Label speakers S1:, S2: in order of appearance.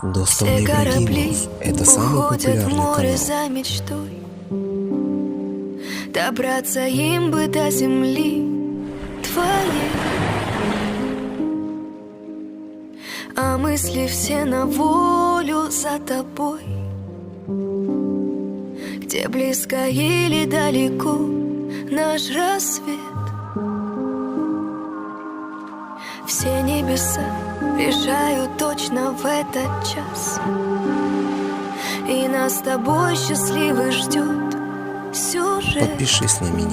S1: Достал
S2: Все корабли
S1: Ибрагимов. Это самый
S2: уходят в
S1: популярный
S2: море
S1: канал.
S2: за мечтой. Добраться им бы до земли твоей. А мысли все на волю за тобой. Где близко или далеко наш рассвет. Все небеса решают точно в этот час. И нас с тобой счастливый ждет сюжет.
S1: Подпишись на меня.